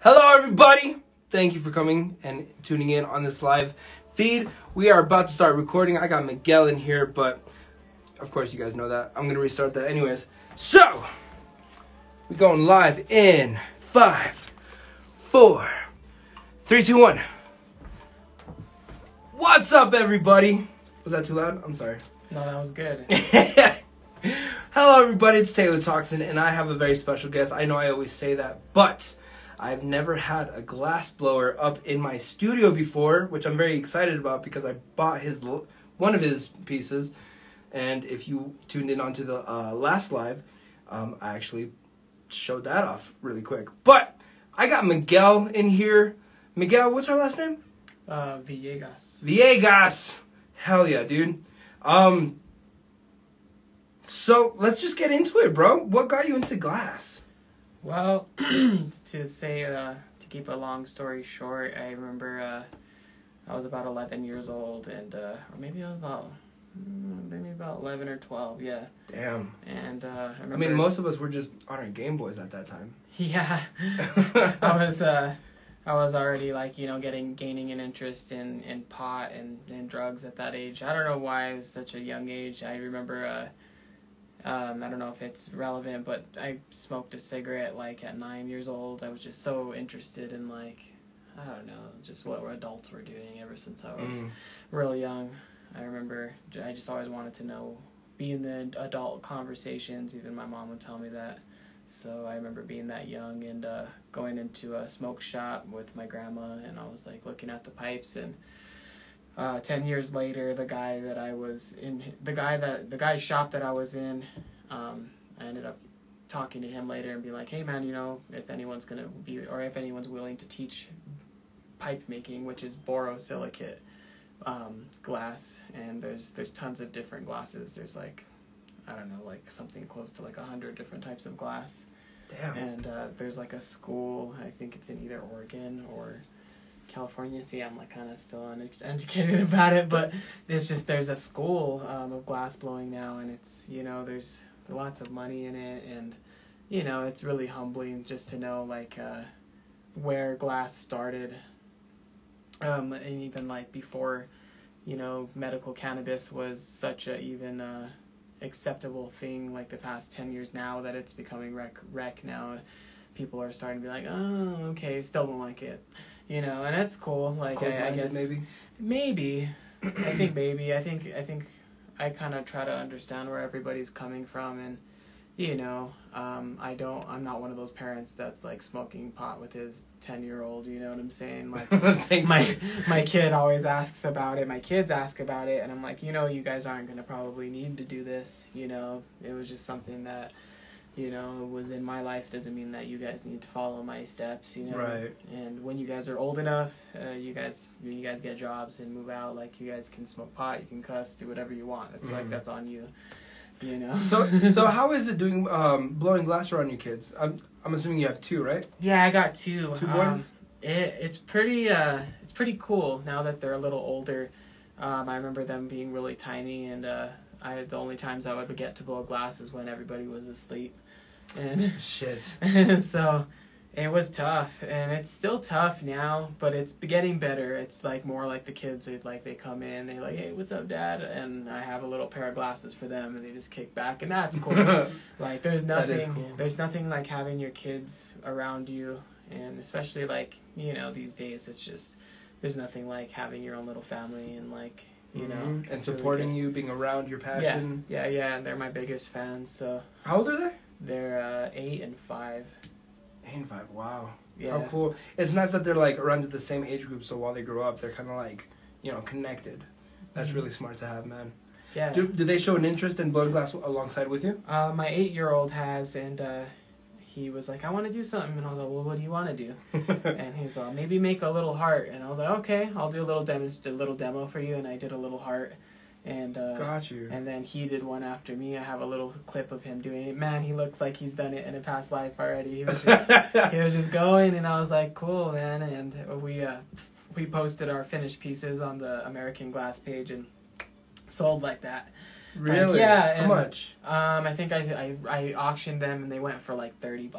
Hello, everybody. Thank you for coming and tuning in on this live feed. We are about to start recording. I got Miguel in here, but of course you guys know that. I'm going to restart that anyways. So, we're going live in 5, 4, 3, 2, 1. What's up, everybody? Was that too loud? I'm sorry. No, that was good. Hello, everybody. It's Taylor Toxin, and I have a very special guest. I know I always say that, but I've never had a glass blower up in my studio before, which I'm very excited about because I bought one of his pieces. And if you tuned in onto the last live, I actually showed that off really quick. But I got Miguel in here. Miguel, what's our last name? Villegas. Villegas. Hell yeah, dude. So let's just get into it, bro. What got you into glass? Well, to keep a long story short, I remember I was about 11 years old, and or maybe I was about 11 or 12, yeah. Damn. And I remember, I mean, most of us were just on our Game Boys at that time. Yeah. I was already gaining an interest in pot and drugs at that age. I don't know why it was such a young age. I remember I don't know if it's relevant, but I smoked a cigarette at 9 years old. I was just so interested in I don't know, just what adults were doing ever since I was real young. I remember I just always wanted to be in the adult conversations. Even my mom would tell me that. So I remember being that young and going into a smoke shop with my grandma, and I was looking at the pipes, and 10 years later, the guy's shop that I was in, I ended up talking to him later and be like, hey man, if anyone's willing to teach pipe making, which is borosilicate glass, and there's tons of different glasses. There's I don't know, something close to 100 different types of glass. Damn. And there's a school, I think it's in either Oregon or California. See, I'm kind of still uneducated about it, but there's a school of glass blowing now, and it's there's lots of money in it, and it's really humbling just to know where glass started, and even before medical cannabis was such a even acceptable thing, the past 10 years now that it's becoming rec now. People are starting to be oh, okay, still don't like it. And that's cool. I guess maybe. I think maybe. I think I kind of try to understand where everybody's coming from, and I'm not one of those parents that's smoking pot with his 10-year-old. You know what I'm saying? My kid always asks about it. My kids ask about it, and I'm you guys aren't gonna probably need to do this. It was just something that was in my life. Doesn't mean that you guys need to follow my steps, Right. And when you guys are old enough, you guys get jobs and move out. You guys can smoke pot, you can cuss, do whatever you want. It's that's on you, So how is it doing blowing glass around your kids? I'm assuming you have 2, right? Yeah, I got 2. 2 boys? It's pretty cool now that they're a little older. I remember them being really tiny, and the only times I would get to blow glass is when everybody was asleep. And shit. So it was tough, and it's still tough now, but it's getting better. It's more the kids, they come in, they hey, what's up, Dad? And I have a little pair of glasses for them, and they just kick back, and that's cool. There's nothing, cool. There's nothing like having your kids around you, and especially these days, it's just, there's nothing like having your own little family, and and supporting you, being around your passion. Yeah, and they're my biggest fans. So how old are they? They're 8 and 5. 8 and 5. Wow. Yeah. How cool. It's nice that they're around the same age group, so while they grow up, they're kind of connected. That's really smart to have, man. Yeah. Do they show an interest in blowing glass alongside with you? My 8-year-old has, and he was I want to do something, and I was well, what do you want to do? And he's maybe make a little heart, and I was okay, I'll do a little demo for you, and I did a little heart. And got you. And then he did one after me. I have a little clip of him doing it. Man, he looks like he's done it in a past life already. He was just going, and I was cool, man. And we posted our finished pieces on the American Glass page and sold like that. Really? Yeah. How much? I think I auctioned them and they went for like $30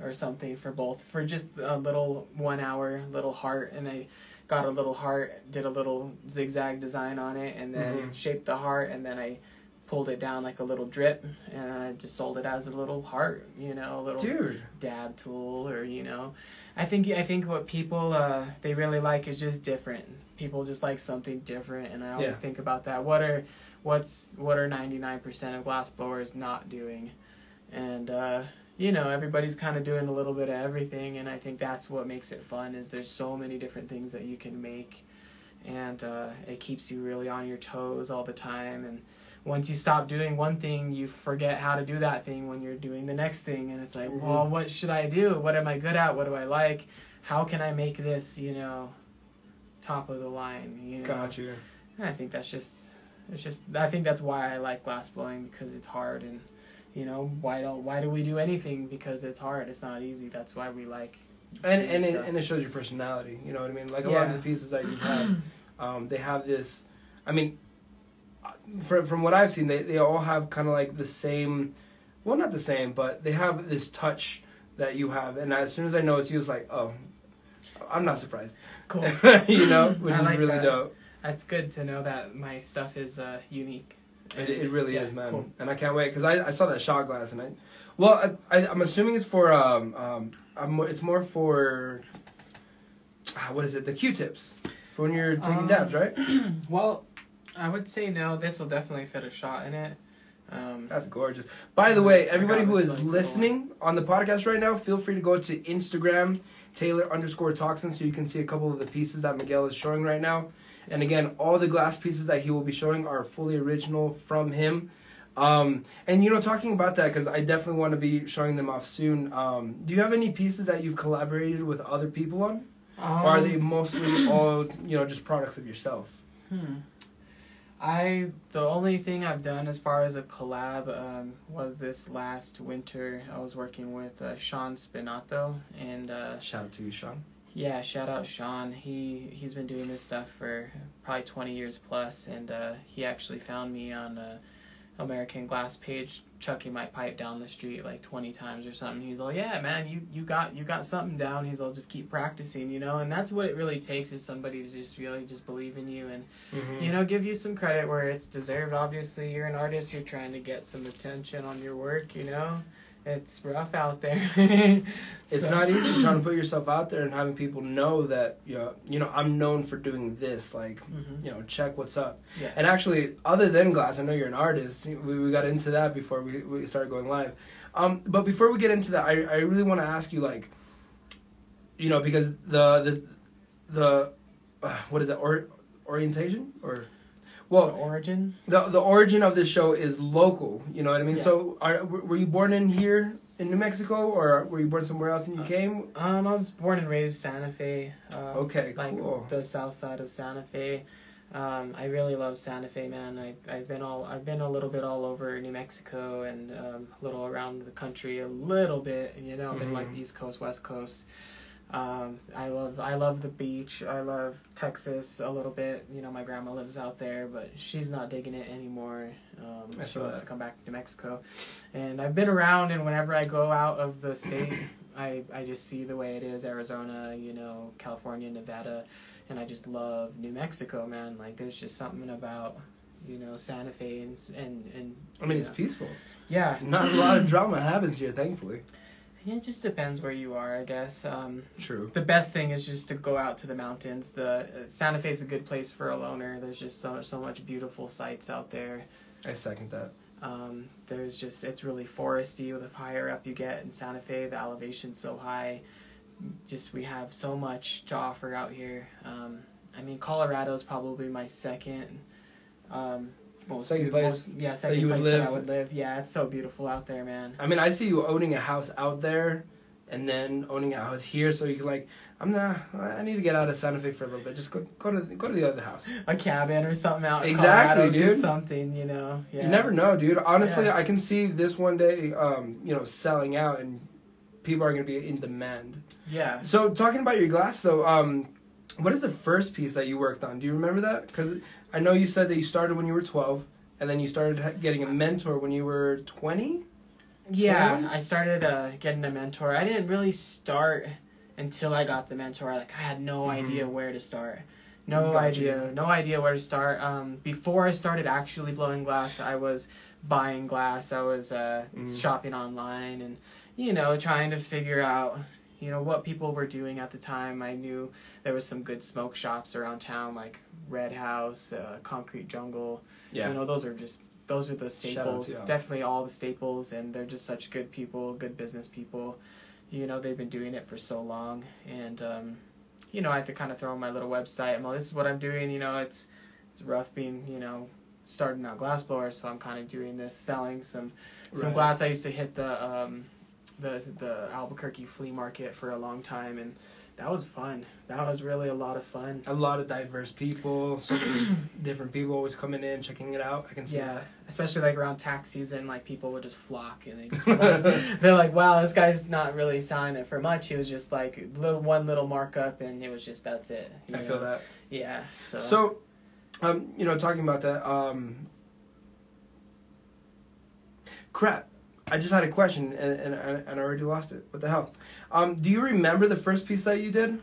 or something for both, for just a little 1 hour little heart, and I got a little heart, did a little zigzag design on it, and then shaped the heart, and then I pulled it down like a little drip, and I just sold it as a little heart, you know, a little dab tool, or, you know. I think what people they really like is just different. People just like something different, and I always think about that. What are 99% of glass blowers not doing? And you know, everybody's kind of doing a little bit of everything, and I think that's what makes it fun, is there's so many different things that you can make, and it keeps you really on your toes all the time. And once you stop doing one thing, you forget how to do that thing when you're doing the next thing, and it's like, well, what should I do? What am I good at? What do I like? How can I make this, you know, top of the line? You know? Got you. And I think that's I think that's why I like glass blowing, because it's hard. And you know, why do we do anything? Because it's hard. It's not easy. That's why we like. And it shows your personality. You know what I mean? Like a lot of the pieces that you have, they have this. I mean, from what I've seen, they all have kind of like the same. Well, not the same, but they have this touch that you have. And as soon as I know it's you, it's like, oh, I'm not surprised. Cool. You know, which is like really dope. That's good to know that my stuff is unique. It really is, man. Cool. And I can't wait, because I saw that shot glass, and I'm assuming it's for it's more for what is it, the Q-tips for when you're taking dabs, right? Well, I would say no. This will definitely fit a shot in it. That's gorgeous. By the way, everybody who is listening on the podcast right now, feel free to go to Instagram, Taylor_Toxin, so you can see a couple of the pieces that Miguel is showing right now. And again, all the glass pieces that he will be showing are fully original from him. And, you know, talking about that, because I definitely want to be showing them off soon. Do you have any pieces that you've collaborated with other people on? Or are they mostly all, you know, just products of yourself? The only thing I've done as far as a collab was this last winter. I was working with Sean Spinato, and shout out to you, Sean. Yeah, shout out Sean. He's been doing this stuff for probably 20 years plus, and he actually found me on American Glass page chucking my pipe down the street like 20 times or something. He's like, yeah, man, you got something down. He's all, just keep practicing, you know. And that's what it really takes, is somebody to just really just believe in you and you know, give you some credit where it's deserved. Obviously, you're an artist. You're trying to get some attention on your work, you know. It's rough out there. It's not easy trying to put yourself out there and having people know that, you know, I'm known for doing this. Like, you know, check what's up. Yeah. And actually, other than glass, I know you're an artist. We got into that before we started going live. But before we get into that, I really want to ask you, like, you know, because the what is that, orientation or... Well, the origin? The origin of this show is local, you know what I mean? Yeah. So were you born in here in New Mexico, or were you born somewhere else and you came? I was born and raised Santa Fe. Okay, cool. Like the south side of Santa Fe. I really love Santa Fe, man. I've been a little bit all over New Mexico and a little around the country a little bit, you know. I've been like East Coast, West Coast. I love the beach. I love Texas a little bit. You know, my grandma lives out there, but she's not digging it anymore. She wants to come back to New Mexico. And I've been around, and whenever I go out of the state, I just see the way it is. Arizona, you know, California, Nevada, and I just love New Mexico, man. Like, there's just something about, you know, Santa Fe and I mean, it's peaceful. Yeah. Not a lot of drama happens here, thankfully. Yeah, it just depends where you are, I guess. True. The best thing is just to go out to the mountains. The Santa Fe is a good place for a loner. There's just so much beautiful sights out there. I second that. It's really foresty. The higher up you get in Santa Fe, the elevation's so high. Just, we have so much to offer out here. I mean, Colorado's probably my second. Second place that I would live. Yeah, it's so beautiful out there, man. I mean, I see you owning a house out there and then owning a house here, so you can, like, I need to get out of Santa Fe for a little bit. Just go to the other house. A cabin or something out in Colorado, Colorado, dude. Just something, you know. Yeah. You never know, dude. Honestly, I can see this one day, you know, selling out and people are going to be in demand. Yeah. So, talking about your glass, though, what is the first piece that you worked on? Do you remember that? Because I know you said that you started when you were 12, and then you started getting a mentor when you were 20? Yeah, 21? I started getting a mentor. I didn't really start until I got the mentor. Like, I had no idea where to start. No idea where to start. Before I started actually blowing glass, I was buying glass. I was shopping online and, you know, trying to figure out, you know, what people were doing at the time. I knew there was some good smoke shops around town, like Red House, Concrete Jungle. Yeah. You know, those are the staples. Definitely all the staples, and they're just such good people, good business people. You know, they've been doing it for so long, and you know, I have to kind of throw on my little website. Well, this is what I'm doing. You know, it's rough being, you know, starting out glassblower, so I'm kind of doing this, selling some glass. I used to hit the Albuquerque flea market for a long time, and that was fun. That was really a lot of fun. A lot of diverse people, so different people always coming in, checking it out. I can see that. Especially like around tax season, like people would just flock, and they just like, they're like, wow, this guy's not really selling it for much. He was just like one little markup, and it was just, that's it. I feel that. Yeah. So, you know, talking about that, crap. I just had a question, and I already lost it. What the hell? Do you remember the first piece that you did?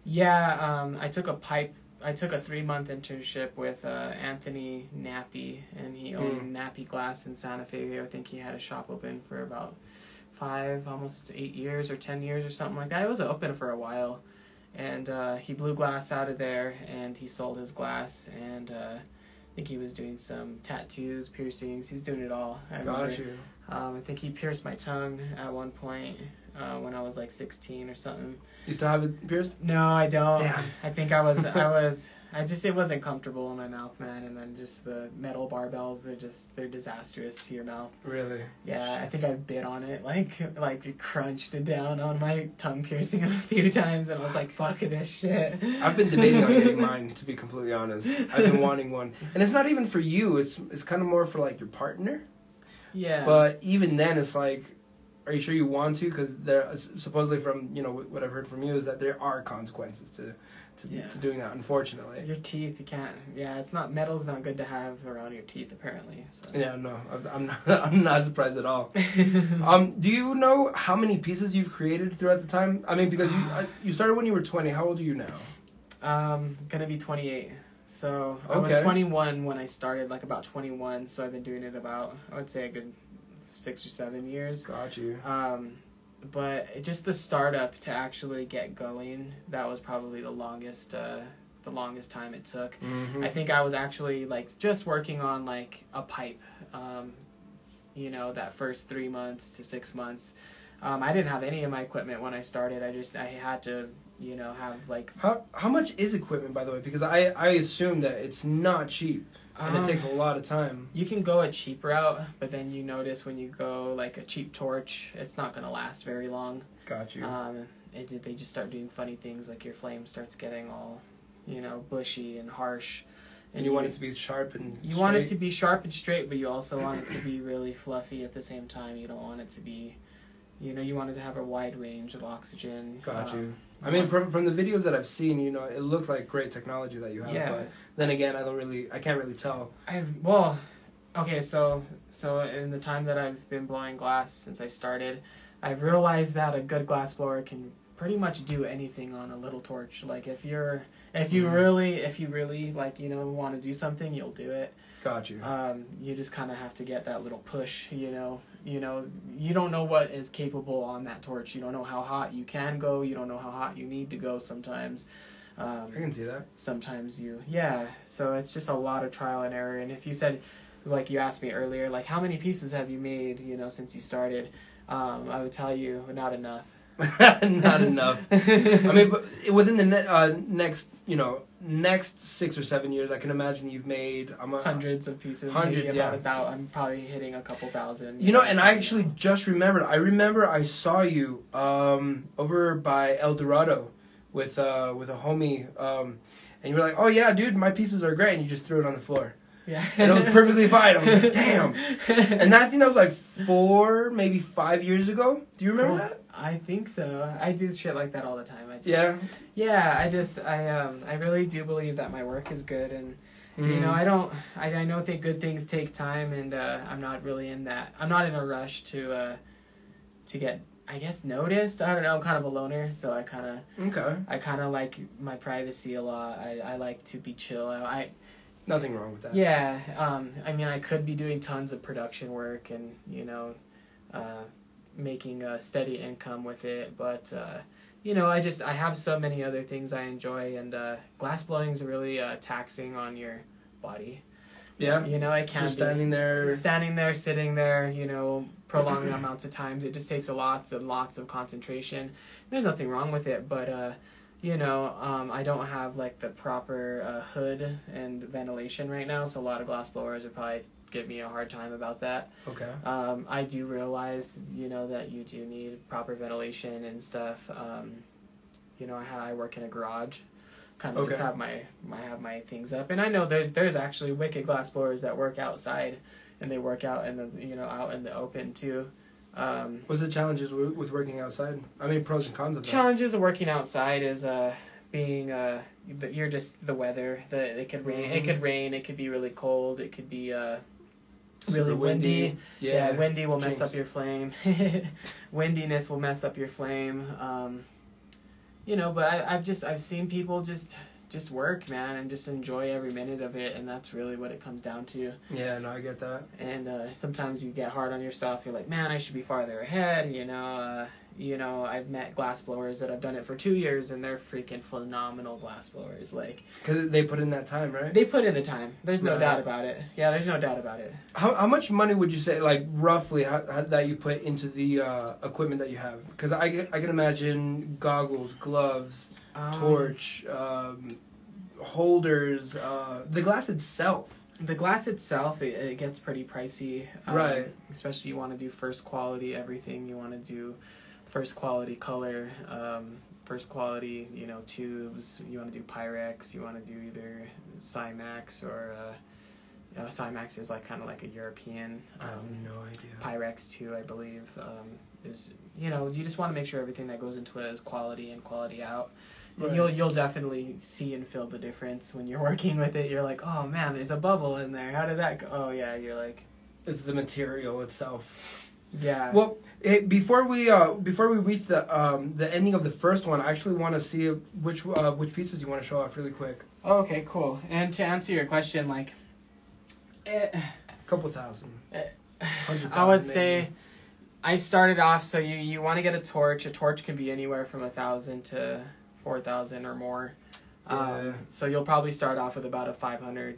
Yeah, I took a 3-month internship with Anthony Nappy, and he owned Nappy Glass in Santa Fe. I think he had a shop open for about 5, almost 8 years or 10 years or something like that. It was open for a while, and he blew glass out of there, and he sold his glass, and I think he was doing some tattoos, piercings. He's doing it all. Got you. I think he pierced my tongue at one point when I was like 16 or something. You still have it pierced? No, I don't. Damn. I think it wasn't comfortable in my mouth, man. And then just the metal barbells, they're disastrous to your mouth. Really? Yeah, I think I bit on it, like it crunched it down on my tongue piercing a few times, and I was like, fuck this shit. I've been debating on getting mine, to be completely honest. I've been wanting one. And it's not even for you, it's kind of more for like your partner. Yeah. But even then, it's like, are you sure you want to? Because there, supposedly from, you know, what I've heard from you is that there are consequences to doing that, unfortunately. Your teeth, you can't. Yeah, metal's not good to have around your teeth, apparently. So. Yeah, no, I'm not surprised at all. Do you know how many pieces you've created throughout the time? I mean, because you started when you were 20. How old are you now? Gonna be 28. So I was 21 when I started, like about 21. So I've been doing it about, I would say, a good 6 or 7 years. Got you. But just the startup to actually get going, that was probably the longest time it took. Mm-hmm. I think I was actually like just working on like a pipe, you know, that first 3 months to 6 months. I didn't have any of my equipment when I started. I had to, you know, have like... How much is equipment, by the way? Because I assume that it's not cheap. And it takes a lot of time. You can go a cheap route, but then you notice when you go like a cheap torch, it's not going to last very long. Got you. They just start doing funny things, like your flame starts getting all, you know, bushy and harsh. And you want it to be sharp and straight? You want it to be sharp and straight, but you also want it to be really fluffy at the same time. You don't want it to be... You know, you want it to have a wide range of oxygen. Got you. I mean, from the videos that I've seen, you know, it looks like great technology that you have. Yeah. But then again, I can't really tell. Okay, so in the time that I've been blowing glass since I started, I've realized that a good glass blower can pretty much do anything on a little torch. Like if you really like, you know, want to do something, you'll do it. Got you. You just kind of have to get that little push, you know, you don't know what is capable on that torch. You don't know how hot you can go. You don't know how hot you need to go sometimes. I can see that. Sometimes so it's just a lot of trial and error. And if you said, like you asked me earlier, like how many pieces have you made, you know, since you started, I would tell you not enough. Not enough. I mean, but within the next 6 or 7 years, I can imagine you've made hundreds of pieces. Hundreds, maybe about I'm probably hitting a couple thousand. You know, and I actually just remembered. I remember I saw you over by El Dorado with a homie, and you were like, "Oh yeah, dude, my pieces are great," and you just threw it on the floor. Yeah. And it was perfectly fine. I was like, damn. And I think that was like 4, maybe 5 years ago. Do you remember that? I think so. I do shit like that all the time. Yeah. Yeah, I really do believe that my work is good, You know, I know that good things take time, and I'm not really in that. I'm not in a rush to get, I guess, noticed. I don't know. I'm kind of a loner, so I kind of like my privacy a lot. I like to be chill. Nothing wrong with that. Yeah. I mean, I could be doing tons of production work and, you know, making a steady income with it, but you know, I have so many other things I enjoy, and glass blowing is really taxing on your body. Yeah. You know, I can't just standing there, sitting there, you know, prolonged amounts of times. It just takes lots and lots of concentration. There's nothing wrong with it, but you know, I don't have like the proper hood and ventilation right now, so a lot of glass blowers would probably give me a hard time about that. Okay. I do realize, you know, that you do need proper ventilation and stuff. You know, I work in a garage, kind of just have my things up, and I know there's actually wicked glass blowers that work outside, and they work out in the, you know, out in the open too. What's the challenges with working outside? I mean, pros and cons of that. Challenges of working outside is being you're just the weather. It could rain. It could rain. It could be really cold. It could be really windy. Yeah, windy will mess up your flame. Windiness will mess up your flame. You know, but I've seen people just work, man, and just enjoy every minute of it, and that's really what it comes down to. Yeah, no, I get that. And sometimes you get hard on yourself. You're like, man, I should be farther ahead. You know, I've met glass blowers that have done it for 2 years, and they're freaking phenomenal glass blowers. Like, because they put in that time, right? They put in the time. There's no doubt about it. Yeah, there's no doubt about it. How much money would you say, like, roughly, how that you put into the equipment that you have? Because I can imagine goggles, gloves, torch, holders, the glass itself. The glass itself, it gets pretty pricey. Right. Especially you want to do first quality everything. You want to do first quality color, first quality, you know, tubes. You want to do Pyrex. You want to do either Cymax or Cymax is like kind of like a European. I have no idea. Pyrex too, I believe. Is, you know, you just want to make sure everything that goes into it is quality and quality out. Right. You'll definitely see and feel the difference when you're working with it. You're like, oh man, there's a bubble in there. How did that go? Oh yeah, you're like, it's the material itself. Yeah. Well, before we reach the ending of the first one, I actually want to see which pieces you want to show off really quick. Oh, okay, cool. And to answer your question, like, couple thousand. I would say, I started off. So you want to get a torch. A torch can be anywhere from 1,000 to 4,000 or more. Yeah. So you'll probably start off with about a $500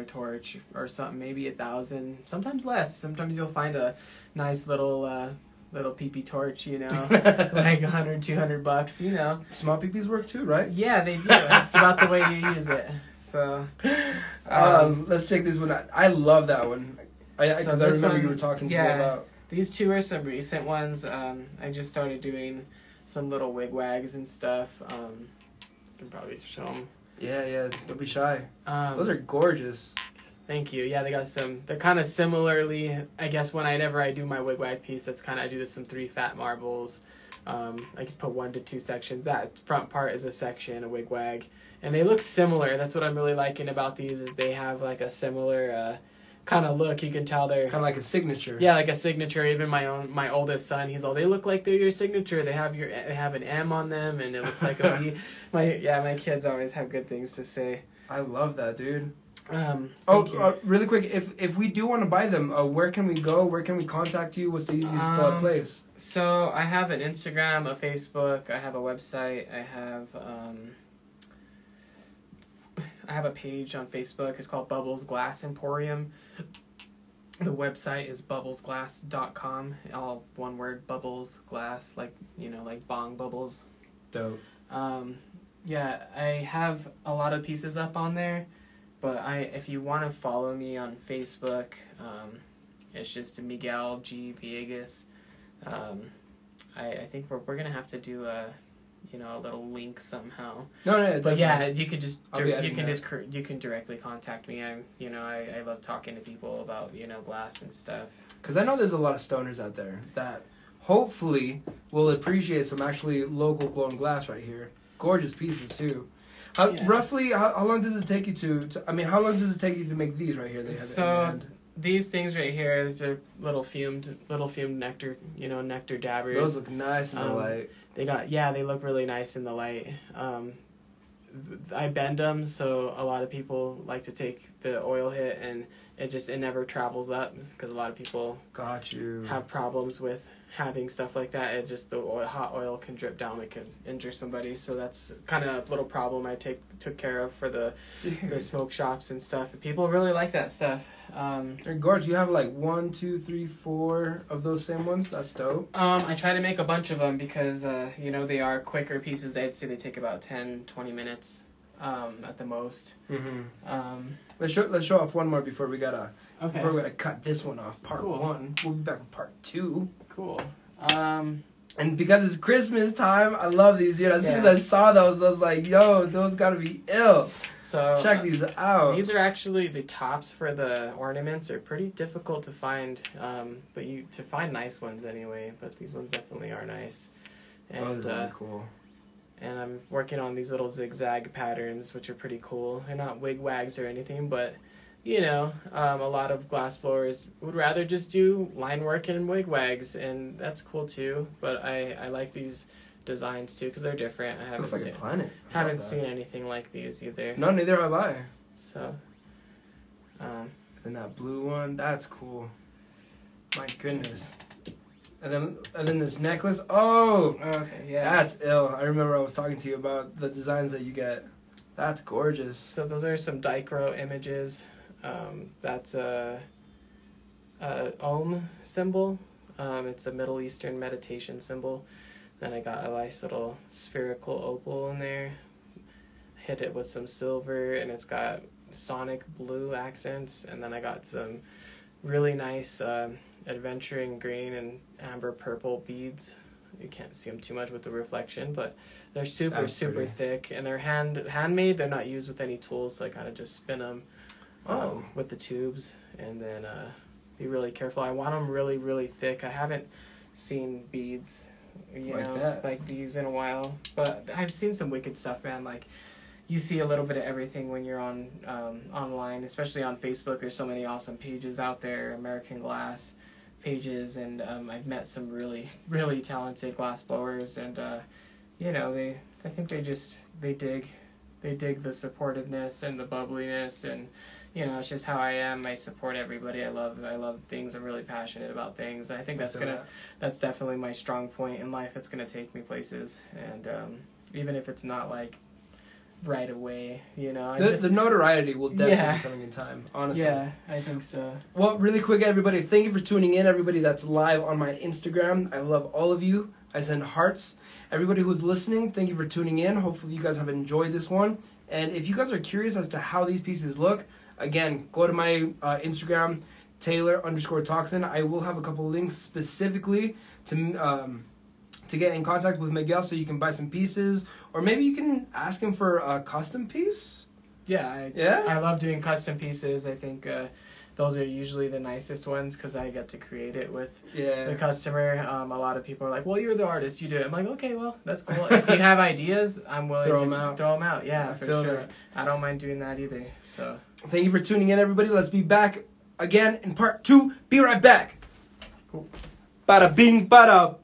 torch or something, maybe 1,000. Sometimes less. Sometimes you'll find a nice little PP torch, you know, like $100-$200, you know. Small PPs work too, right? Yeah, they do. It's about the way you use it. So, let's check this one out. I love that one. Because I remember you were talking to me about. These two are some recent ones. I just started doing some little wigwags and stuff. I can probably show them. Yeah, don't be shy. Those are gorgeous. Thank you. Yeah, they got some. They're kind of similarly. I guess whenever I do my wigwag piece, that's kind of I do some 3 fat marbles. I could put 1 to 2 sections. That front part is a section, a wigwag, and they look similar. That's what I'm really liking about these is they have like a similar kind of look. You can tell they're kind of like a signature. Yeah, like a signature. Even my oldest son, he's all, they look like they're your signature. They have an M on them, and it looks like a V. My kids always have good things to say. I love that, dude. Really quick, if we do want to buy them, where can we go? Where can we contact you? What's the easiest place? So I have an Instagram, a Facebook, I have a website, I have a page on Facebook. It's called Bubbles Glass Emporium. The website is bubblesglass.com. All one word, Bubbles Glass, like, you know, like bong bubbles. Dope. Yeah, I have a lot of pieces up on there. But if you want to follow me on Facebook, it's just Miguel G Villegas. I think we're gonna have to do a little link somehow. No, but yeah, you can directly contact me. I love talking to people about glass and stuff. Because I know there's a lot of stoners out there that hopefully will appreciate some actually local blown glass right here. Gorgeous pieces too. Roughly, how long does it take you to? I mean, how long does it take you to make these right here? They have so in your hand? these things right here, they're little fumed nectar, nectar dabbers. Those look nice in the light. They look really nice in the light. I bend them, so a lot of people like to take the oil hit, and it never travels up because a lot of people have problems with having stuff like that. Hot oil can drip down, it can injure somebody. So that's kind of a little problem I took care of for the smoke shops and stuff. People really like that stuff. They're gorgeous. You have like 1, 2, 3, 4 of those same ones. That's dope. I try to make a bunch of them because they are quicker pieces. I'd say they take about 10-20 minutes at the most. Let's show off one more before we gotta cut this one off. Part 1. We'll be back with part 2. Cool. And because it's Christmas time, I love these. As soon as I saw those, I was like, yo, those gotta be ill. So check these out. These are actually the tops for the ornaments. Are pretty difficult to find, but to find nice ones anyway. But these ones definitely are nice. And really cool. And I'm working on these little zigzag patterns, which are pretty cool. They're not wig-wags or anything, but a lot of glassblowers would rather just do line work and wig-wags, and that's cool too. But I like these designs too because they're different. I haven't seen anything like these either. No, neither have I. So, and that blue one, that's cool. My goodness. And then this necklace. Oh, okay, yeah. That's ill. I remember I was talking to you about the designs that you get. That's gorgeous. So those are some Dichro images. That's a Om symbol. It's a Middle Eastern meditation symbol. Then I got a nice little spherical opal in there. Hit it with some silver, and it's got sonic blue accents. And then I got some really nice adventuring green and amber purple beads. You can't see them too much with the reflection, but they're super thick, and they're handmade. They're not used with any tools, so I kind of just spin them with the tubes, and then be really careful. I want them really, really thick. I haven't seen beads, like these in a while, but I've seen some wicked stuff, man. Like, you see a little bit of everything when you're on online, especially on Facebook. There's so many awesome pages out there, American Glass pages, and I've met some really, really talented glass blowers, and I think they dig the supportiveness and the bubbliness, and it's just how I am. I support everybody. I love things. I'm really passionate about things. I think that's definitely my strong point in life. It's gonna take me places, and even if it's not like right away, the notoriety will definitely be coming in time, honestly. Yeah, I think so. Well, really quick, everybody, thank you for tuning in. Everybody that's live on my Instagram, I love all of you. I send hearts. Everybody who's listening, thank you for tuning in. Hopefully you guys have enjoyed this one. And if you guys are curious as to how these pieces look, again, go to my Instagram, Taylor_Toxin. I will have a couple links specifically to get in contact with Miguel so you can buy some pieces, or maybe you can ask him for a custom piece. I love doing custom pieces. I think those are usually the nicest ones because I get to create it with the customer. A lot of people are like, well, you're the artist, you do it. I'm like, okay, well, that's cool. If you have ideas, I'm willing to throw them out. Yeah, for sure. That. I don't mind doing that either. So thank you for tuning in, everybody. Let's be back again in part 2. Be right back. Cool. Bada bing, bada.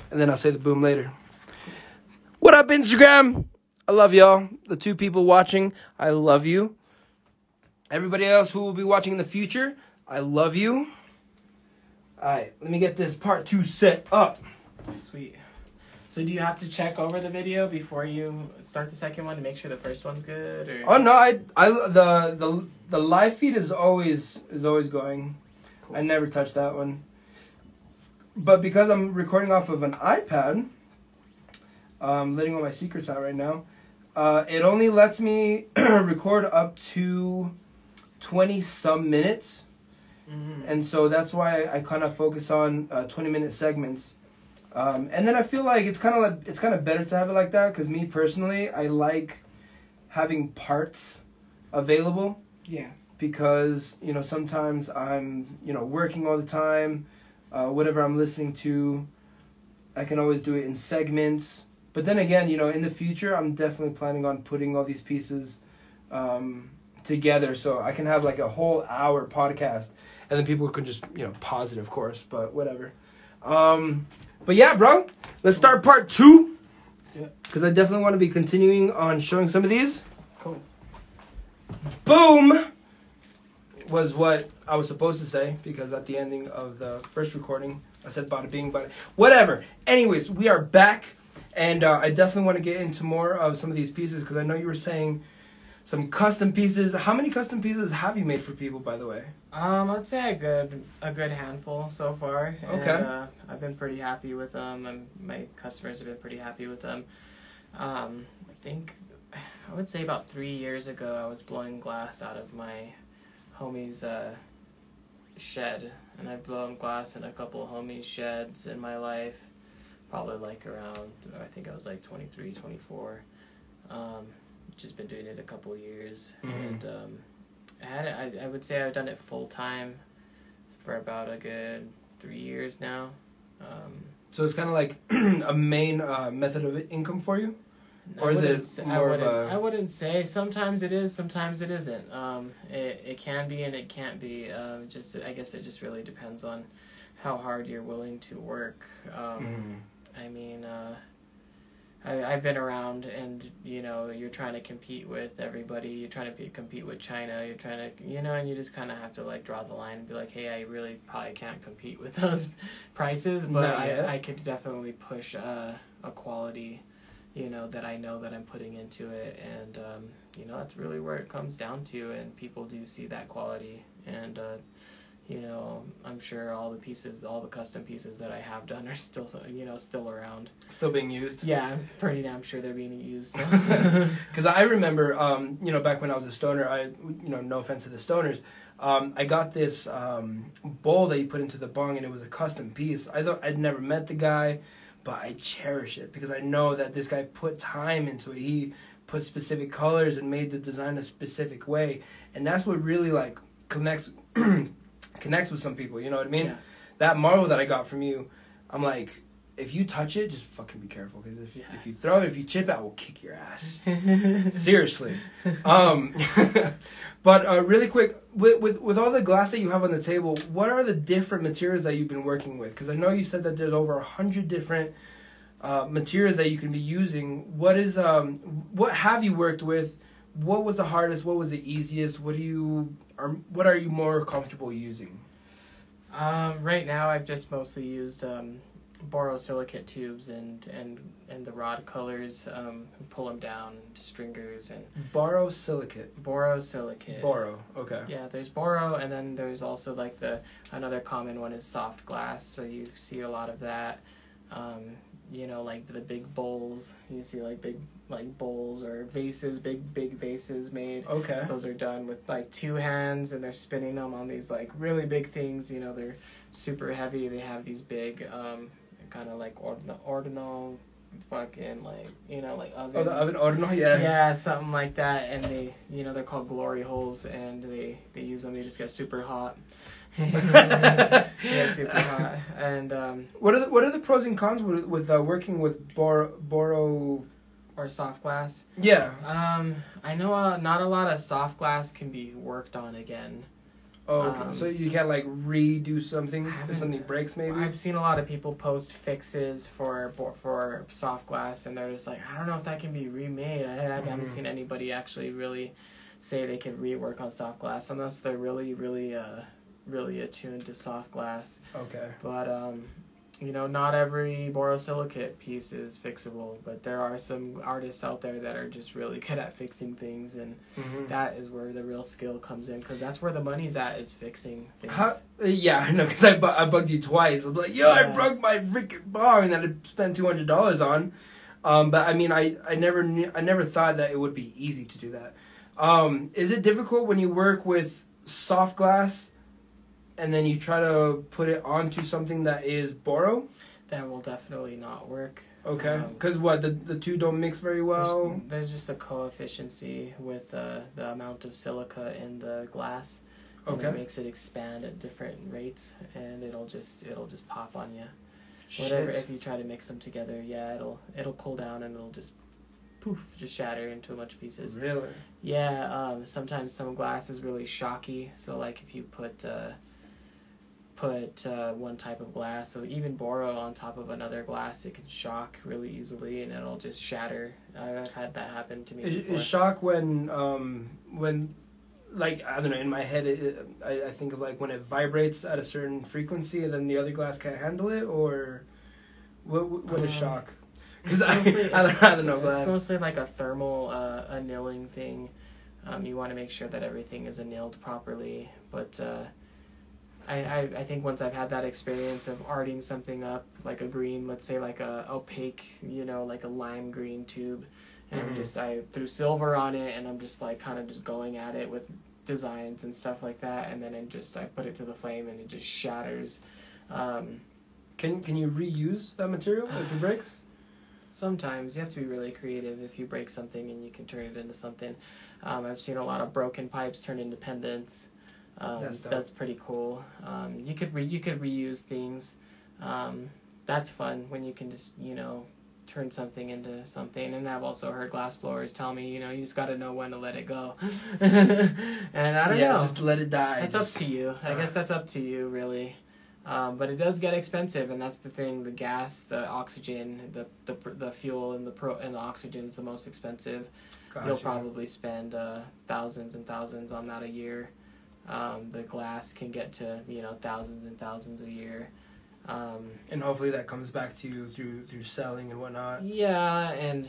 And then I'll say the boom later. What up, Instagram? I love y'all. The 2 people watching, I love you. Everybody else who will be watching in the future, I love you. Alright, let me get this part 2 set up. Sweet. So do you have to check over the video before you start the second one to make sure the first one's good? Or? Oh no, the live feed is always going. Cool. I never touch that one. But because I'm recording off of an iPad, letting all my secrets out right now, it only lets me record up to 20-some minutes. Mm-hmm. And so that's why I kind of focus on 20-minute segments. And then I feel like it's kind of better to have it like that, because me personally, I like having parts available. Yeah. Because, sometimes I'm, working all the time. Whatever I'm listening to, I can always do it in segments. But then again, in the future, I'm definitely planning on putting all these pieces together so I can have like a whole hour podcast, and then people can just pause it, of course, but whatever. But yeah, bro, let's start part 2 because I definitely want to be continuing on showing some of these. Cool. Boom was what I was supposed to say, because at the ending of the first recording I said bada bing, but whatever. Anyways, we are back, and I definitely want to get into more of some of these pieces because I know you were saying some custom pieces. How many custom pieces have you made for people, by the way? I'd say a good handful so far. Okay. And, I've been pretty happy with them, and my customers have been pretty happy with them. I would say about 3 years ago, I was blowing glass out of my homie's shed, and I've blown glass in a couple of homies' sheds in my life, probably like around, I think I was like 23, 24. Just been doing it a couple of years, and I would say I've done it full time for about a good 3 years now. So it's kind of like a main method of income for you? Or is it more of a... I wouldn't say. Sometimes it is, sometimes it isn't. It can be and it can't be. I guess it just really depends on how hard you're willing to work. I mean, I've been around, and you're trying to compete with everybody. You're trying to compete with China. You're trying to, and you just kind of have to like draw the line and be like, hey, I really probably can't compete with those prices, but I could definitely push a quality, that I know that I'm putting into it, and that's really where it comes down to, and people do see that quality, and I'm sure all the custom pieces that I have done are still, still around. Still being used? Yeah, I'm pretty damn sure they're being used. Because I remember, back when I was a stoner, no offense to the stoners, I got this bowl that you put into the bong, and it was a custom piece. I'd never met the guy, but I cherish it because I know that this guy put time into it. He put specific colors and made the design a specific way, and that's what really like connects with some people, you know what I mean? Yeah. That marble that I got from you, I'm like, if you touch it, just fucking be careful, because if you throw it, if you chip it, I will kick your ass. Seriously. But really quick, with all the glass that you have on the table, what are the different materials that you've been working with? Because I know you said that there's over 100 different materials that you can be using. What have you worked with? What was the hardest? What was the easiest? What are you more comfortable using? Right now, I've just mostly used borosilicate tubes and the rod colors. Pull them down to stringers and borosilicate. Boro, okay. Yeah, there's boro, and then there's also like another common one is soft glass. So you see a lot of that. Like the big bowls. You see like big bowls or vases, big vases made. Okay. Those are done with like 2 hands, and they're spinning them on these like really big things. They're super heavy. They have these big kind of like ordinal fucking like like ovens. Oh, the oven ordinal, yeah. Yeah, something like that, and they they're called glory holes, and they use them. They just get super hot. Yeah, super hot. And what are the pros and cons with working with boro or soft glass? Yeah. I know not a lot of soft glass can be worked on again. Oh, okay. So you can't like redo something if something breaks, maybe? I've seen a lot of people post fixes for soft glass, and they're just like, I don't know if that can be remade. I haven't seen anybody actually really say they can rework on soft glass unless they're really, really really attuned to soft glass. Okay. But not every borosilicate piece is fixable, but there are some artists out there that are just really good at fixing things, and that is where the real skill comes in, because that's where the money's at, is fixing things. Yeah, I know, because I bugged you twice. I'm like, I broke my freaking bong that I spent $200 on. But I mean, I never thought that it would be easy to do that. Is it difficult when you work with soft glass and then you try to put it onto something that is boro? That will definitely not work. Okay. Because the two don't mix very well? There's just a coefficiency with the amount of silica in the glass. Okay. It makes it expand at different rates, and it'll just pop on you. whatever. If you try to mix them together, yeah, it'll cool down and it'll just poof, just shatter into a bunch of pieces. Really? Yeah. Sometimes some glass is really shocky. So like if you put one type of glass, so even boro on top of another glass, it can shock really easily and it'll just shatter. I've had that happen to me before. Is shock when like, I don't know, in my head I think of like when it vibrates at a certain frequency and then the other glass can't handle it, or what is shock? Because I don't know glass. It's mostly like a thermal annealing thing. You want to make sure that everything is annealed properly, but I think once I've had that experience of arting something up, like a green, let's say like a opaque, like a lime green tube, and I threw silver on it, and I'm just like kind of just going at it with designs and stuff like that, and then I put it to the flame and it just shatters. Can you reuse that material if it breaks? Sometimes you have to be really creative if you break something and you can turn it into something. I've seen a lot of broken pipes turn into pendants. That's pretty cool. You could reuse things. That's fun when you can just turn something into something. And I've also heard glassblowers tell me you just got to know when to let it go. And I don't know. Just let it die. That's up to you. I guess that's up to you really. But it does get expensive, and that's the thing. The gas, the oxygen, the fuel, and the oxygen is the most expensive. Gotcha. You'll probably spend thousands and thousands on that a year. The glass can get to thousands and thousands a year. And hopefully that comes back to you through selling and whatnot. Yeah, and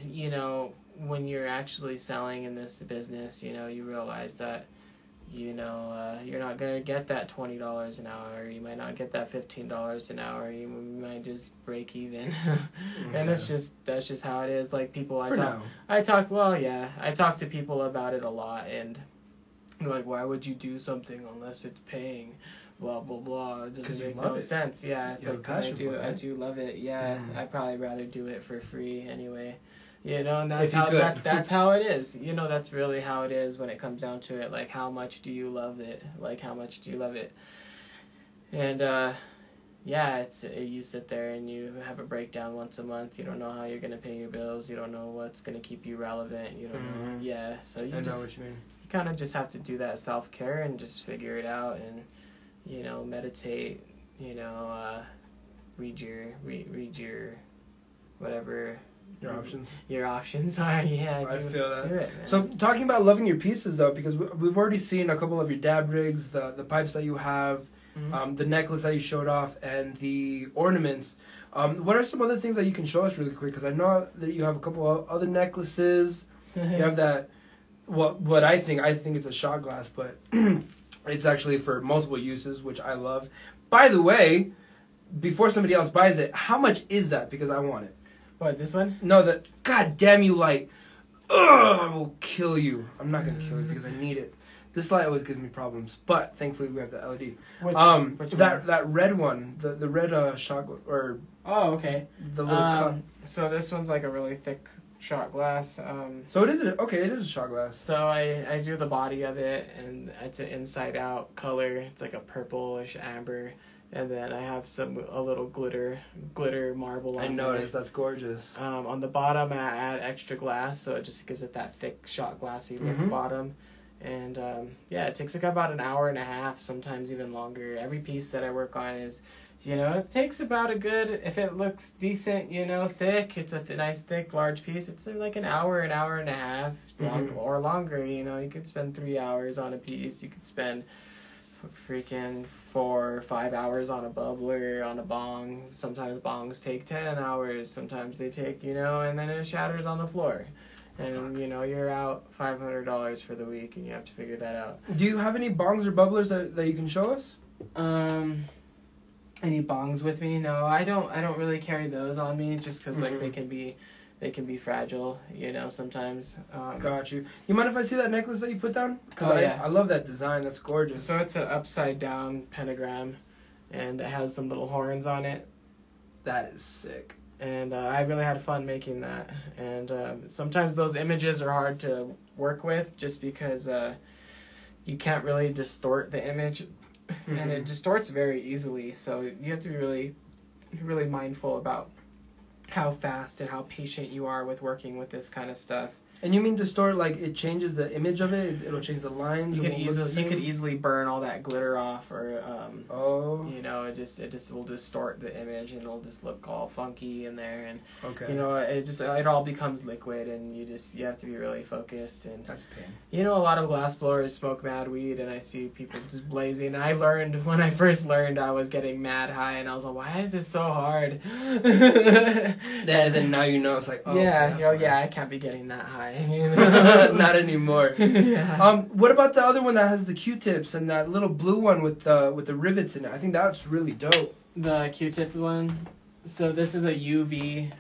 when you're actually selling in this business, you realize that you're not gonna get that $20 an hour. You might not get that $15 an hour. You might just break even. And that's just how it is. Like people, I talk to people about it a lot, and they're like, why would you do something unless it's paying? Blah blah blah. It doesn't make no sense. Yeah, it's like I do love it. Yeah, I'd probably rather do it for free anyway. And that's how it is. That's really how it is when it comes down to it. Like, how much do you love it? And you sit there and you have a breakdown once a month. You don't know how you're gonna pay your bills. You don't know what's gonna keep you relevant. You don't know. Yeah, so I know what you mean. You kind of just have to do that self-care and just figure it out and meditate. Read your whatever. Your options are, yeah. I feel that. Do it, man. So talking about loving your pieces though, because we've already seen a couple of your dab rigs, the pipes that you have, the necklace that you showed off, and the ornaments. What are some other things that you can show us really quick? Because I know that you have a couple of other necklaces. You have that. What I think it's a shot glass, but it's actually for multiple uses, which I love. By the way, before somebody else buys it, how much is that? Because I want it. What, this one? No, god damn you light. Ugh, I will kill you. I'm not gonna kill you because I need it. This light always gives me problems, but thankfully we have the LED. Which one? That red one, the red shot or. Oh, okay. The little cup. So this one's like a really thick shot glass. So it is a shot glass. So I do the body of it, and it's an inside out color. It's like a purplish amber. And then I have a little glitter marble on it. I noticed, that's gorgeous. On the bottom, I add extra glass, so it just gives it that thick shot glassy look bottom. And it takes like about an hour and a half, sometimes even longer. Every piece that I work on is, it takes about a good, if it looks decent, thick, it's a nice, thick, large piece. It's like an hour and a half, or longer. You could spend 3 hours on a piece. You could spend freaking 4 or 5 hours on a bubbler, on a bong. Sometimes bongs take 10 hours, sometimes they take, and then it shatters on the floor. And, you're out $500 for the week, and you have to figure that out. Do you have any bongs or bubblers that you can show us? Any bongs with me? No, I don't really carry those on me, just because, like, they can be fragile, sometimes. Got you. You mind if I see that necklace that you put down? Because I love that design. That's gorgeous. So it's an upside down pentagram, and it has some little horns on it. That is sick. And I really had fun making that. And sometimes those images are hard to work with, just because you can't really distort the image, and it distorts very easily. So you have to be really really mindful about how fast and how patient you are with working with this kind of stuff. And you mean distort, like it changes the image of it? It'll change the lines? You could easily burn all that glitter off, or you know, it just will distort the image, and it'll just look all funky in there, and you know, it all becomes liquid, and you have to be really focused. And that's a pain. You know, a lot of glass blowers smoke mad weed, and I see people just blazing. I learned when I first learned, I was getting mad high, and I was like, why is this so hard? Then now you know, it's like, oh yeah, I can't be getting that high. You know? Not anymore. Yeah. What about the other one that has the Q-tips and that little blue one with the rivets in it? I think that's really dope. The Q-tip one. So this is a UV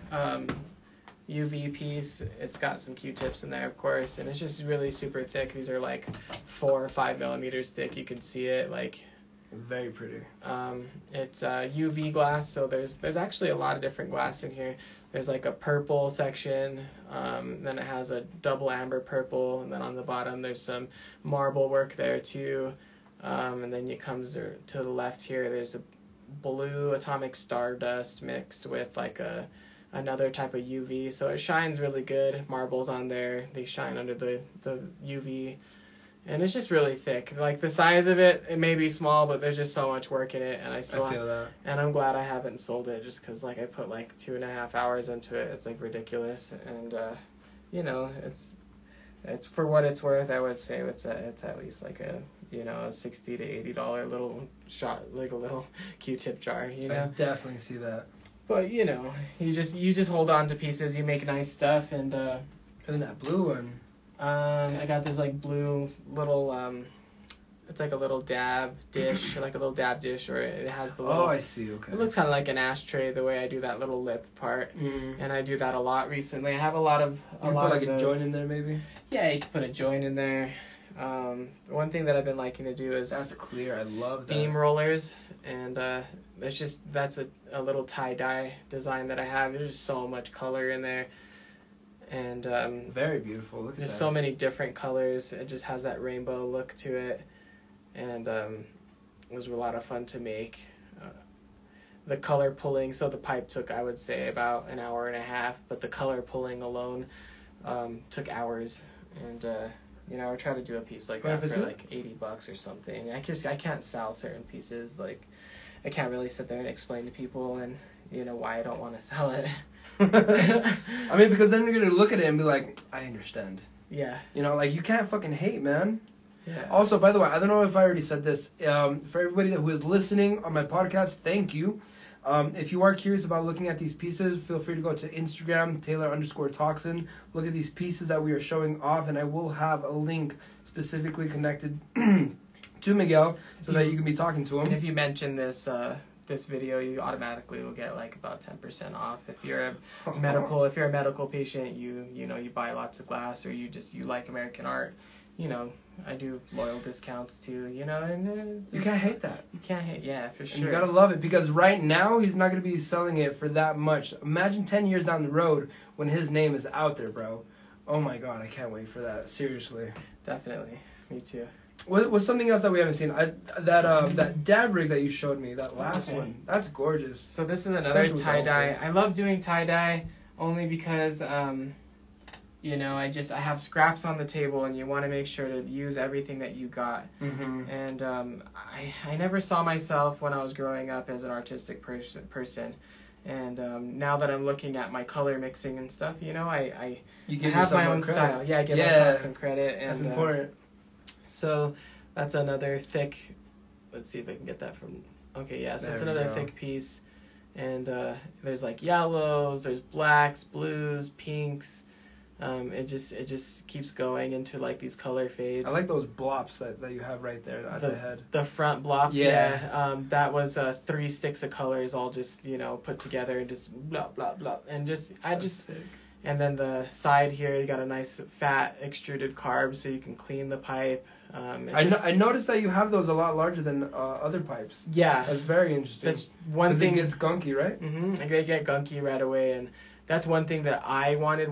piece. It's got some Q-tips in there, of course, and it's just really super thick. These are like 4 or 5 millimeters thick. You can see it like. It's very pretty. It's UV glass, so there's actually a lot of different glass in here. There's like a purple section, then it has a double amber purple, and then on the bottom there's some marble work there too. And then it comes to the left here, there's a blue atomic stardust mixed with like another type of UV. So it shines really good. Marbles on there, they shine under the UV. And it's just really thick. Like the size of it, it may be small, but there's just so much work in it, and I feel that. And I'm glad I haven't sold it, just because like I put like 2.5 hours into it. It's like ridiculous, and you know, it's for what it's worth. I would say it's at least like a $60 to $80 little shot, like a little Q-tip jar. You know, I definitely see that. But you know, you just hold on to pieces. You make nice stuff, and that blue one. I got this like blue little it's like a little dab dish, or like a little dab dish, or it has the little. Oh, I see. Okay. It looks kind of like an ashtray the way I do that little lip part, and I do that a lot recently. I have a lot of put like a joint in there, maybe. Yeah, you can put a joint in there. One thing that I've been liking to do is that's clear. I love that. Steam rollers, and that's a little tie-dye design that I have. There's just so much color in there. And very beautiful. Look at that. There's so many different colors. It just has that rainbow look to it, and it was a lot of fun to make. The color pulling, so the pipe took, I would say, about an hour and a half, but the color pulling alone took hours. And I would try to do a piece like that for like $80 or something. I can't sell certain pieces. Like, I can't really sit there and explain to people and why I don't want to sell it. I mean, because then you're gonna look at it and be like, I understand. Yeah. Like, you can't fucking hate, man. Yeah. Also, by the way, I don't know if I already said this. For everybody who is listening on my podcast, thank you. If you are curious about looking at these pieces, feel free to go to Instagram, Taylor_Toxin. Look at these pieces that we are showing off, and I will have a link specifically connected to Miguel so that you can be talking to him. And if you mention this video, you automatically will get like about 10% off. If you're a medical patient, you buy lots of glass, or you like American art, I do loyal discounts too, and you can't hate that. You can't hate, yeah, for sure. And you gotta love it, because right now he's not gonna be selling it for that much. Imagine 10 years down the road when his name is out there, bro. Oh my god, I can't wait for that. Seriously. Definitely. Me too. What's something else that we haven't seen? That dab rig that you showed me, that last one, that's gorgeous. So this is another tie-dye. I love doing tie-dye only because, I have scraps on the table, and you want to make sure to use everything that you got. Mm-hmm. And I never saw myself when I was growing up as an artistic person. And now that I'm looking at my color mixing and stuff, I have my own style. Yeah, I give myself some credit. And, that's important. So that's another thick, let's see if I can get that from, okay, yeah, so it's another thick piece, and there's like yellows, there's blacks, blues, pinks, it just keeps going into like these color fades. I like those blops that you have right there at the head. The front blops, yeah. That was 3 sticks of colors all just, put together and just blah, blah, blah, and sick. And then the side here, you got a nice fat extruded carb, so you can clean the pipe. I noticed that you have those a lot larger than other pipes. Yeah. That's very interesting. That's one thing. It gets gunky, right? Mm-hmm. They get gunky right away, and that's one thing that I wanted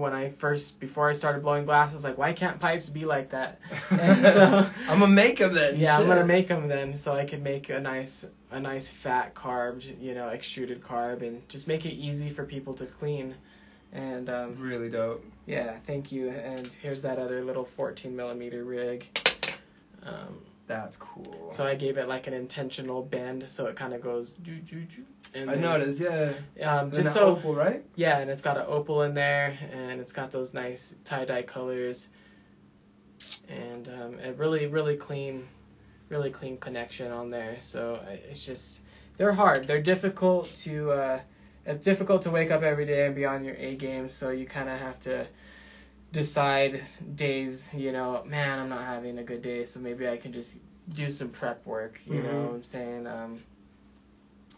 before I started blowing glass. I was like, why can't pipes be like that? And so I'm gonna make them then. yeah, Shit. I'm gonna make them then, so I could make a nice fat carb, extruded carb, and just make it easy for people to clean. And really dope. Yeah, thank you. And here's that other little 14mm rig. That's cool. So I gave it like an intentional bend, so it kind of goes. And I noticed, yeah. Just so opal, right? Yeah, and it's got an opal in there, and it's got those nice tie-dye colors, and a really clean connection on there. So it's just, they're hard. They're difficult to. It's difficult to wake up every day and be on your A game. So you kind of have to decide days. Man, I'm not having a good day, so maybe I can just do some prep work. You know what I'm saying?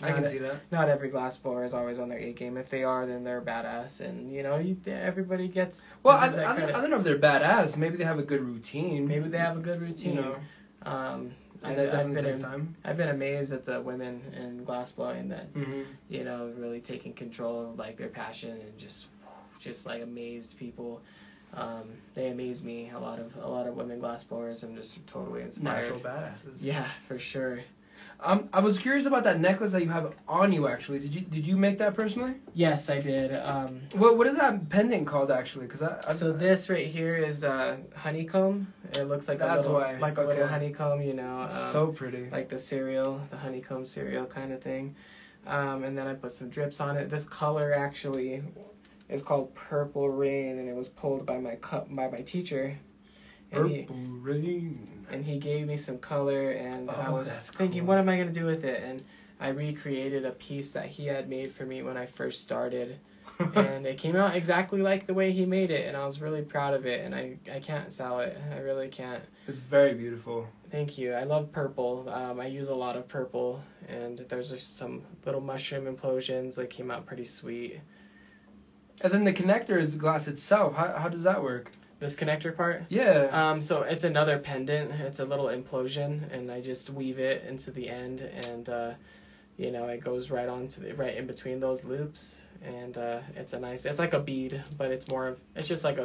I can see that. Not every glass blower is always on their A game. If they are, then they're badass, and everybody gets. Well, I don't know if they're badass. Maybe they have a good routine. Maybe they have a good routine. And that definitely takes time. I've been amazed at the women in glass blowing that really taking control of like their passion and just like amazed people. They amaze me. A lot of women glass blowers. I'm just totally inspired. Natural badasses. Yeah, for sure. I was curious about that necklace that you have on you. Actually, did you make that personally? Yes, I did. What is that pendant called actually? So this right here is honeycomb. It looks like a little honeycomb. It's so pretty. Like the honeycomb cereal kind of thing. And then I put some drips on it. This color actually is called Purple Rain, and it was pulled by my teacher. Purple Rain. And he gave me some color, and I was thinking, cool. what am I going to do with it? And I recreated a piece that he had made for me when I first started. And it came out exactly like the way he made it, and I was really proud of it, and I can't sell it. I really can't. It's very beautiful. Thank you. I love purple. I use a lot of purple, and there's just some little mushroom implosions that came out pretty sweet. And then the connector is the glass itself. How does that work? This connector part? Yeah. So it's another pendant. It's a little implosion, and I just weave it into the end, and it goes right in between those loops, and it's like a bead, but it's just like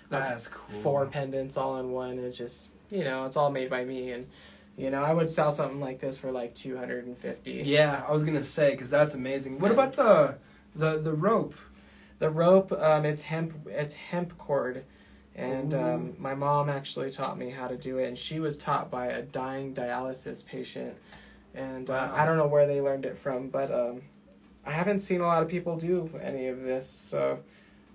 that's cool. 4 pendants all in one. And it's just it's all made by me, and I would sell something like this for like $250. Yeah, I was gonna say, because that's amazing. What about the rope? The rope, it's hemp cord. And my mom actually taught me how to do it, and she was taught by a dying dialysis patient. And wow. I don't know where they learned it from, but I haven't seen a lot of people do any of this. So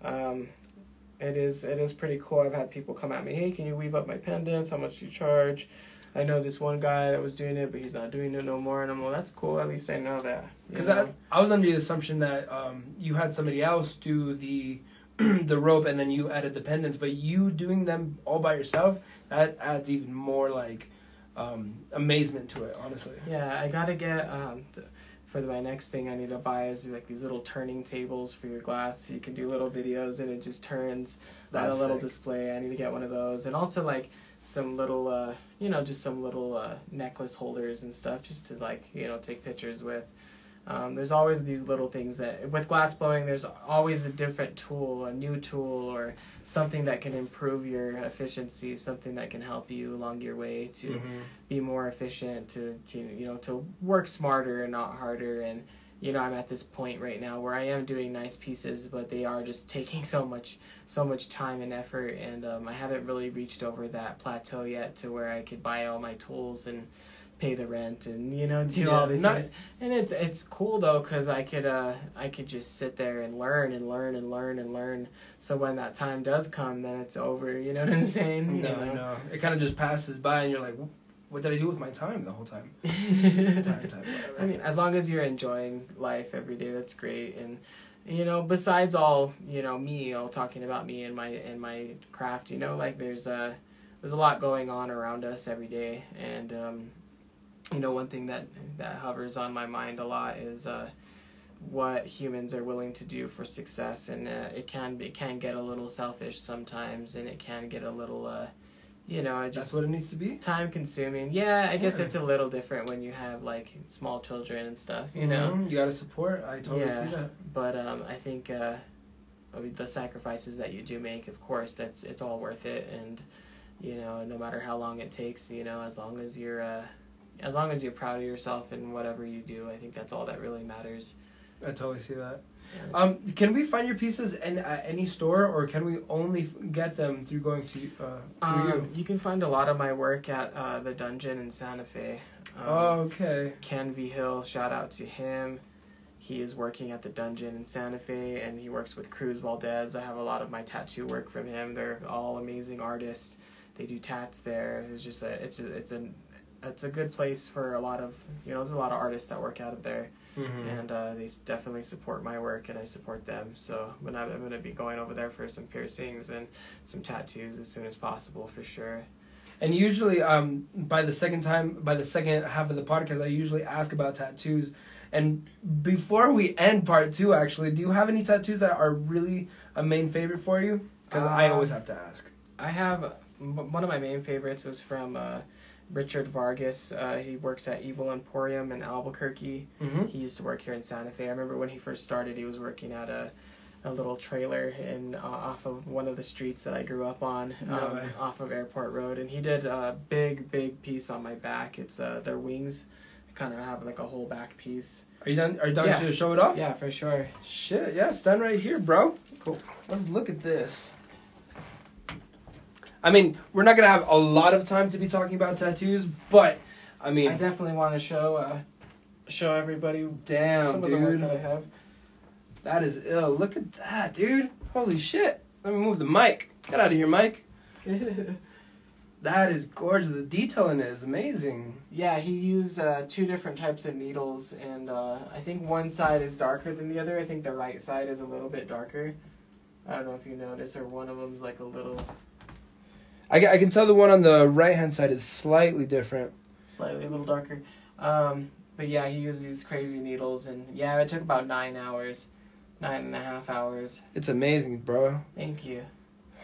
it is pretty cool. I've had people come at me, hey, can you weave up my pendants? How much do you charge? I know this one guy that was doing it, but he's not doing it no more. And I'm like, that's cool. At least I know that. Because I was under the assumption that you had somebody else do the rope and then you added the pendants, but you doing them all by yourself, that adds even more like amazement to it, honestly. Yeah, I gotta get for my next thing I need to buy is like these little turning tables for your glass, so you can do little videos and it just turns on a little display. I need to get one of those, and also like some little just some little necklace holders and stuff, just to like take pictures with. There's always these little things that, with glass blowing, there's always a different tool, a new tool, or something that can improve your efficiency, something that can help you along your way to be more efficient, to work smarter and not harder. And, I'm at this point right now where I am doing nice pieces, but they are just taking so much time and effort, and I haven't really reached over that plateau yet to where I could buy all my tools and pay the rent and do all these things. And it's cool though, because I could just sit there and learn. So when that time does come, then it's over. You know what I'm saying? No, I know. It kind of just passes by, and you're like, what did I do with my time the whole time? time, I mean, as long as you're enjoying life every day, that's great. And besides all me, all talking about me and my craft, like there's a lot going on around us every day, and one thing that hovers on my mind a lot is what humans are willing to do for success, and it can get a little selfish sometimes, and it can get a little that's what it needs to be. Time consuming. Yeah, I guess it's a little different when you have like small children and stuff. You gotta support. I totally see that. But I think the sacrifices that you do make, of course, it's all worth it. And no matter how long it takes, as long as you're proud of yourself and whatever you do, I think that's all that really matters. I totally see that. Yeah. Can we find your pieces at any store, or can we only get them through going to through you? You can find a lot of my work at the Dungeon in Santa Fe. Okay. Ken V. Hill, shout out to him. He is working at the Dungeon in Santa Fe, and he works with Cruz Valdez. I have a lot of my tattoo work from him. They're all amazing artists. They do tats there. It's just it's a good place for a lot of there's a lot of artists that work out of there. Mm-hmm. And they definitely support my work, and I support them. So I'm going to be going over there for some piercings and some tattoos as soon as possible, for sure. And usually, by the second half of the podcast, I usually ask about tattoos. And before we end part 2, actually, do you have any tattoos that are really a main favorite for you? Because I always have to ask. I have one of my main favorites was from Richard Vargas. He works at Evil Emporium in Albuquerque. Mm-hmm. He used to work here in Santa Fe. I remember when he first started, he was working at a little trailer off of one of the streets that I grew up on, off of Airport Road. And he did a big piece on my back. It's their wings. Kind of have like a whole back piece. Are you done yeah. To show it off? Yeah, for sure. Shit, yeah, stand right here, bro. Cool. Let's look at this. I mean, we're not gonna have a lot of time to be talking about tattoos, but I mean, I definitely want to show everybody. Damn, some dude. of the work that I have. That is ill. Look at that, dude. Holy shit. Let me move the mic. Get out of here, Mike. That is gorgeous. The detail in it is amazing. Yeah, he used 2 different types of needles, and I think one side is darker than the other. I think the right side is a little bit darker. I don't know if you notice, or one of them's like a little... I can tell the one on the right-hand side is slightly different. Slightly a little darker. But yeah, he used these crazy needles, and yeah, it took about 9.5 hours. It's amazing, bro. Thank you.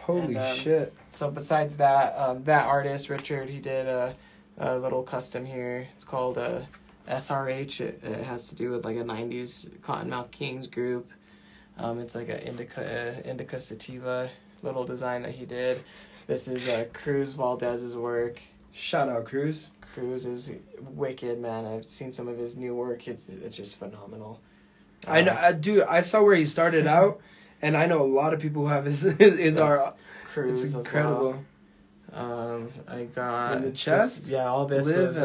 Holy shit. So besides that, that artist, Richard, he did a little custom here. It's called SRH. It has to do with like a 90s Cottonmouth Kings group. It's like a indica sativa little design that he did. This is Cruz Valdez's work. Shout out, Cruz. Cruz is wicked, man. I've seen some of his new work. It's just phenomenal. I know, dude. I saw where he started out, and I know a lot of people who have his art. Cruz. It's incredible. I got in the chest. All this was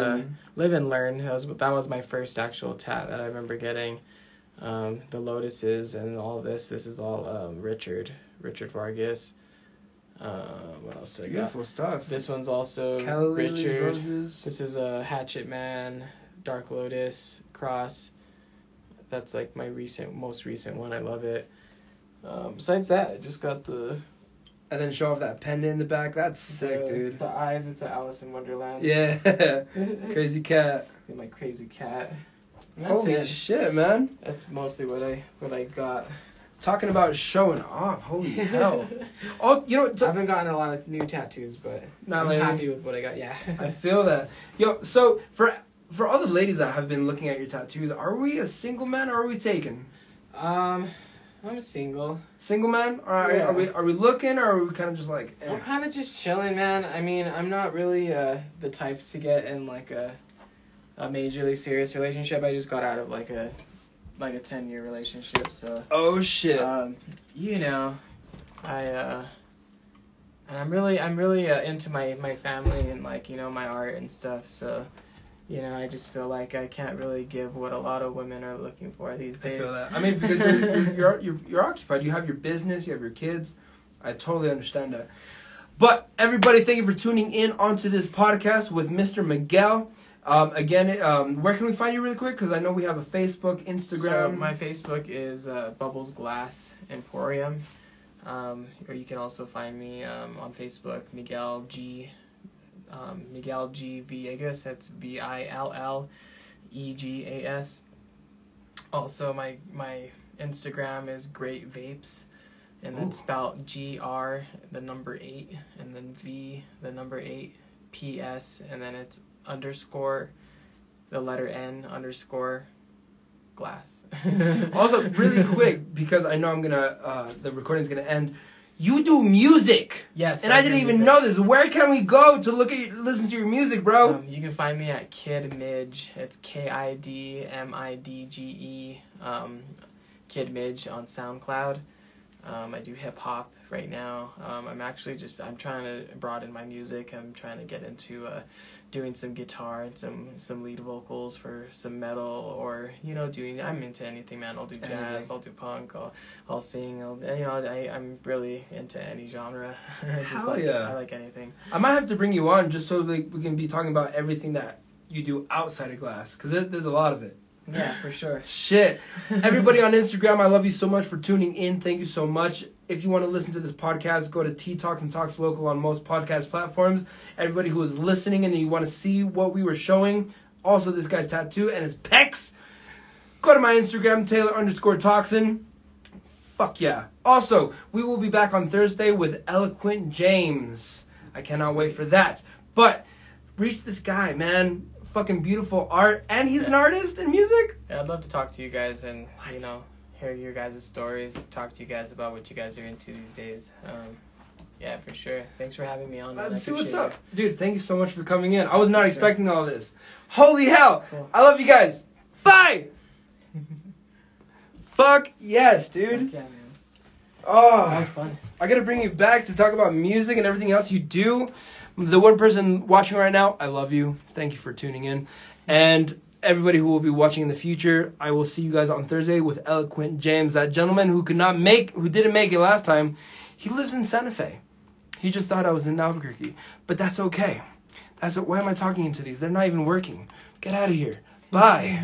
live and learn. That was my first actual tat that I remember getting. The lotuses and all this. This is all Richard Vargas. What else do I got? Beautiful stuff. This one's also Calla Richard. Roses. This is a Hatchet Man, Dark Lotus cross. That's like my most recent one. I love it. Besides that, I just got the... And then show off that pendant in the back. That's sick, dude. The eyes, it's an Alice in Wonderland. Yeah. Crazy cat. My crazy cat. Holy shit, man. That's mostly what I got. Talking about showing off. Holy hell. Oh, you know... I haven't gotten a lot of new tattoos, but I'm happy with what I got, yeah. I feel that. Yo, so for all the ladies that have been looking at your tattoos, are we a single man or are we taken? I'm a single. Single man? Or are we looking, or are we kind of just like... I'm kind of just chilling, man. I mean, I'm not really the type to get in like a majorly serious relationship. I just got out of like a 10-year relationship, so... Oh, shit. I'm really into my family and like, my art and stuff, so... I just feel like I can't really give what a lot of women are looking for these days. I feel that. I mean, because you're occupied. You have your business. You have your kids. I totally understand that. But everybody, thank you for tuning in onto this podcast with Mr. Miguel. Again, where can we find you really quick? Because I know we have a Facebook, Instagram. So my Facebook is Bubbles Glass Emporium. Or you can also find me on Facebook, Miguel G. Miguel G. Villegas. That's Villegas. Also, my Instagram is Great Vapes, and then spelled GR, the number 8, and then V, the number 8, PS, and then it's _ the letter N _ glass. Also, really quick, because I know the recording's gonna end. You do music. Yes. And I didn't even know this. Where can we go to listen to your music, bro? You can find me at Kid Midge. It's KIDMIDGE. Kid Midge on SoundCloud. I do hip hop right now. I'm trying to broaden my music. I'm trying to get into doing some guitar and some lead vocals for some metal, or I'm into anything, man. I'll do jazz, I'll do punk, I'll sing. I'm really into any genre. I like anything. I might have to bring you on just so we can be talking about everything that you do outside of glass, because there's a lot of it. Yeah, for sure. Shit. Everybody on Instagram, I love you so much for tuning in. Thank you so much. If you want to listen to this podcast, go to T Talks and Talks Local on most podcast platforms. Everybody who is listening and you want to see what we were showing, also this guy's tattoo and his pecs, go to my Instagram, Taylor_Toxin. Fuck yeah. Also, we will be back on Thursday with Eloquent James. I cannot wait for that. But reach this guy, man. Fucking beautiful art, and he's an artist in music. Yeah, I'd love to talk to you guys and hear your guys' stories, talk to you guys about what you guys are into these days. Yeah, for sure. Thanks for having me on. Let's see what's up, dude. Thank you so much for coming in. I was not expecting all this. Holy hell! Cool. I love you guys. Bye. Fuck yes, dude. Yeah, man. Oh, that was fun. I gotta bring you back to talk about music and everything else you do. The one person watching right now, I love you. Thank you for tuning in. And everybody who will be watching in the future, I will see you guys on Thursday with Eloquent James, that gentleman who didn't make it last time. He lives in Santa Fe. He just thought I was in Albuquerque. But that's okay. Why am I talking into these? They're not even working. Get out of here. Bye.